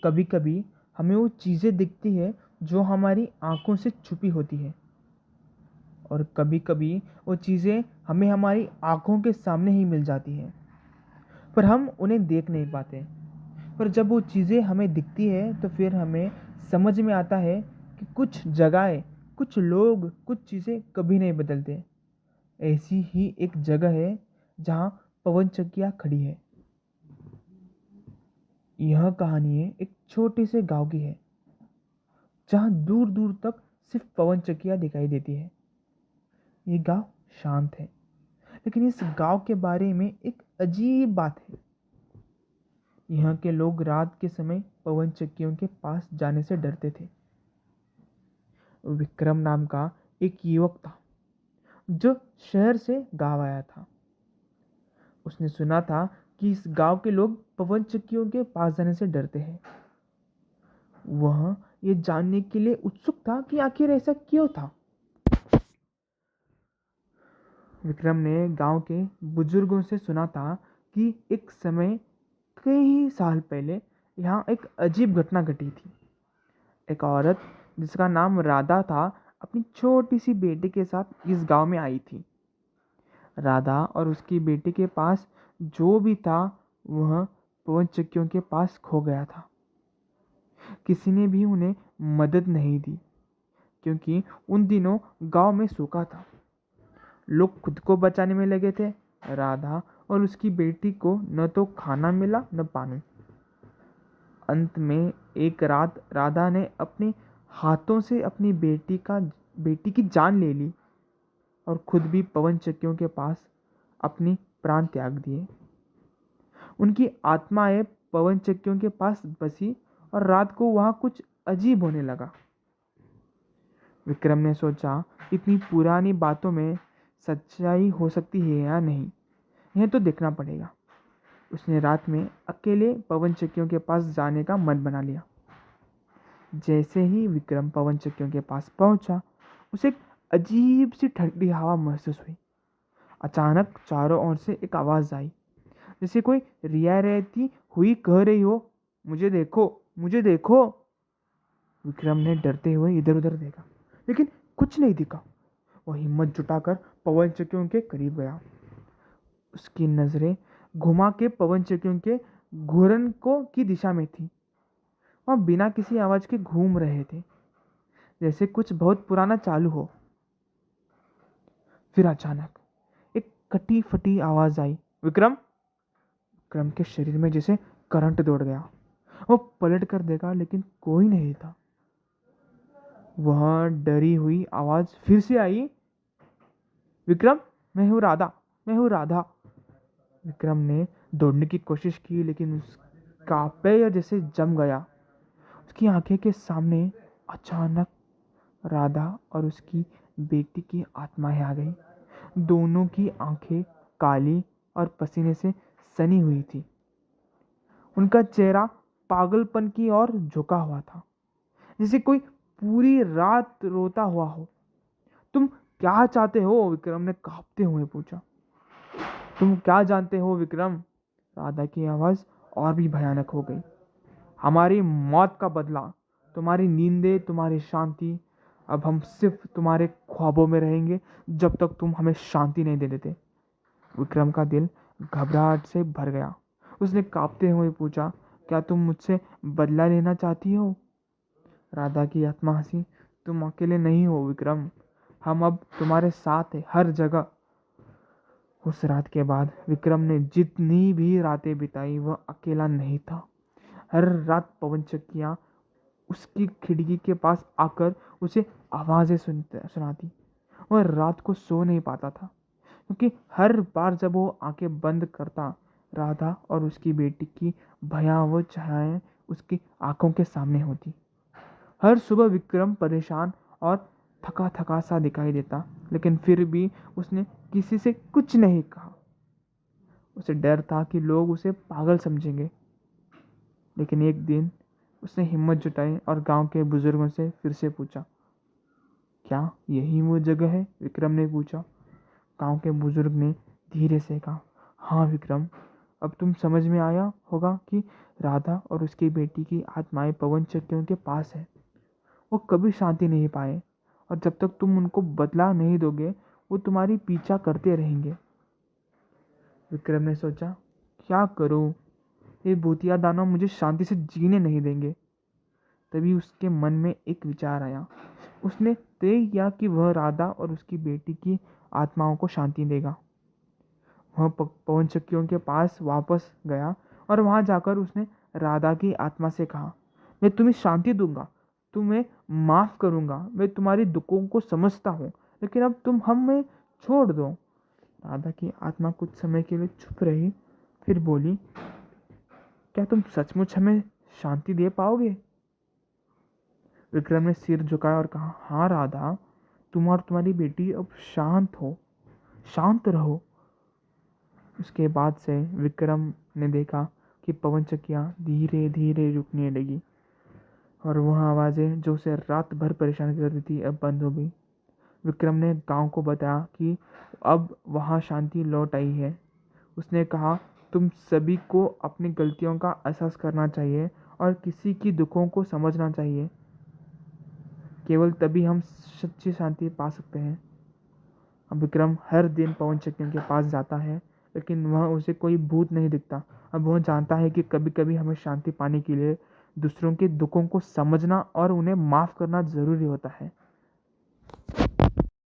कभी कभी हमें वो चीज़ें दिखती है जो हमारी आंखों से छुपी होती है, और कभी कभी वो चीज़ें हमें हमारी आंखों के सामने ही मिल जाती हैं, पर हम उन्हें देख नहीं पाते। पर जब वो चीज़ें हमें दिखती है तो फिर हमें समझ में आता है कि कुछ जगहें, कुछ लोग, कुछ चीज़ें कभी नहीं बदलते। ऐसी ही एक जगह है जहाँ पवन चक्कियाँ खड़ी है। यह कहानी है एक छोटे से गांव की है, जहाँ दूर दूर तक सिर्फ पवन चक्कियाँ दिखाई देती है। ये गांव शांत है, लेकिन इस गांव के बारे में एक अजीब बात है। यहाँ के लोग रात के समय पवन चक्कियों के पास जाने से डरते थे। विक्रम नाम का एक युवक था जो शहर से गांव आया था। उसने सुना था कि इस गांव के लोग पवन चक्कियों के पास जाने से डरते हैं। वह ये जानने के लिए उत्सुक था कि आखिर ऐसा क्यों था। विक्रम ने गांव के बुजुर्गों से सुना था कि एक समय कई साल पहले यहाँ एक अजीब घटना घटी थी। एक औरत जिसका नाम राधा था अपनी छोटी सी बेटी के साथ इस गांव में आई थी। राधा और उसकी बेटी के पास जो भी था वह पवन चक्कियों के पास खो गया था। किसी ने भी उन्हें मदद नहीं दी, क्योंकि उन दिनों गांव में सूखा था। लोग खुद को बचाने में लगे थे। राधा और उसकी बेटी को न तो खाना मिला न पानी। अंत में एक रात राधा ने अपने हाथों से अपनी बेटी की जान ले ली और खुद भी पवन चक्कियों के पास अपनी प्राण त्याग दिए। उनकी आत्माएं पवन चक्कियों के पास बसी और रात को वहां कुछ अजीब होने लगा। विक्रम ने सोचा, इतनी पुरानी बातों में सच्चाई हो सकती है या नहीं, यह तो देखना पड़ेगा। उसने रात में अकेले पवन चक्कियों के पास जाने का मन बना लिया। जैसे ही विक्रम पवन चक्कियों के पास पहुंचा, उसे एक अजीब सी ठंडी हवा महसूस हुई। अचानक चारों ओर से एक आवाज आई, जैसे कोई रिया रहती हुई कह रही हो, मुझे देखो, मुझे देखो। विक्रम ने डरते हुए इधर उधर देखा, लेकिन कुछ नहीं दिखा। वह हिम्मत जुटाकर पवन चक्कियों के करीब गया। उसकी नजरें घुमा के पवन चक्कियों के घूर्णन को की दिशा में थी। वह बिना किसी आवाज के घूम रहे थे, जैसे कुछ बहुत पुराना चालू हो। फिर अचानक एक कटी फटी आवाज आई, विक्रम। विक्रम के शरीर में जैसे करंट दौड़ गया। वो पलट कर देखा, लेकिन कोई नहीं था। वह डरी हुई आवाज फिर से आई, विक्रम, मैं हूं राधा, मैं हूं राधा। विक्रम ने दौड़ने की कोशिश की, लेकिन उसका पैर जैसे जम गया। उसकी आंखें के सामने अचानक राधा और उसकी बेटी की आत्माएं आ गई। दोनों की आंखें काली और पसीने से सनी हुई थी। उनका चेहरा पागलपन की ओर झुका हुआ था, जैसे कोई पूरी रात रोता हुआ हो। तुम क्या चाहते हो? विक्रम ने कांपते हुए पूछा। तुम क्या जानते हो विक्रम? राधा की आवाज और भी भयानक हो गई। हमारी मौत का बदला, तुम्हारी नींदें, तुम्हारी शांति। अब हम सिर्फ तुम्हारे ख्वाबों में रहेंगे जब तक तुम हमें शांति नहीं दे देते। विक्रम का दिल घबराहट से भर गया। उसने कांपते हुए पूछा, क्या तुम मुझसे बदला लेना चाहती हो? राधा की आत्मा हंसी, तुम अकेले नहीं हो विक्रम, हम अब तुम्हारे साथ हैं हर जगह। उस रात के बाद विक्रम ने जितनी भी रातें बिताई वह अकेला नहीं था। हर रात पवन चक्कियां उसकी खिड़की के पास आकर उसे आवाजें सुनाती। वह रात को सो नहीं पाता था, क्योंकि हर बार जब वो आंखें बंद करता, राधा और उसकी बेटी की भयावह छायाएं उसकी आंखों के सामने होती। हर सुबह विक्रम परेशान और थका थका सा दिखाई देता, लेकिन फिर भी उसने किसी से कुछ नहीं कहा। उसे डर था कि लोग उसे पागल समझेंगे। लेकिन एक दिन उसने हिम्मत जुटाई और गांव के बुजुर्गों से फिर से पूछा, क्या यही वो जगह है? विक्रम ने पूछा। गांव के बुजुर्ग ने धीरे से कहा, हाँ विक्रम, अब तुम समझ में आया होगा कि राधा और उसकी बेटी की आत्माएं पवन चक्कियों के पास है। वो कभी शांति नहीं पाए और जब तक तुम उनको बदला नहीं दोगे वो तुम्हारी पीछा करते रहेंगे। विक्रम ने सोचा, क्या करूं, ये भूतिया दानव मुझे शांति से जीने नहीं देंगे। तभी उसके मन में एक विचार आया। उसने तय किया कि वह राधा और उसकी बेटी की आत्माओं को शांति देगा। वह पवन चक्कियों के पास वापस गया और वहां जाकर उसने राधा की आत्मा से कहा, मैं तुम्हें शांति दूंगा, तुम्हें माफ करूंगा, मैं तुम्हारी दुखों को समझता हूँ, लेकिन अब तुम हमें छोड़ दो। राधा की आत्मा कुछ समय के लिए चुप रही, फिर बोली, क्या तुम सचमुच हमें शांति दे पाओगे? विक्रम ने सिर झुकाया और कहा, हाँ राधा, तुम और तुम्हारी बेटी अब शांत हो, शांत रहो। उसके बाद से विक्रम ने देखा कि पवन चक्कियाँ धीरे धीरे रुकने लगी और वह आवाज़ें जो उसे रात भर परेशान कर रही थी अब बंद हो गई। विक्रम ने गांव को बताया कि अब वहाँ शांति लौट आई है। उसने कहा, तुम सभी को अपनी गलतियों का एहसास करना चाहिए और किसी की दुखों को समझना चाहिए। केवल तभी हम सच्ची शांति पा सकते हैं। अब विक्रम हर दिन पवन चक्कियों के पास जाता है, लेकिन वह उसे कोई भूत नहीं दिखता। अब वह जानता है कि कभी कभी हमें शांति पाने के लिए दूसरों के दुखों को समझना और उन्हें माफ़ करना ज़रूरी होता है।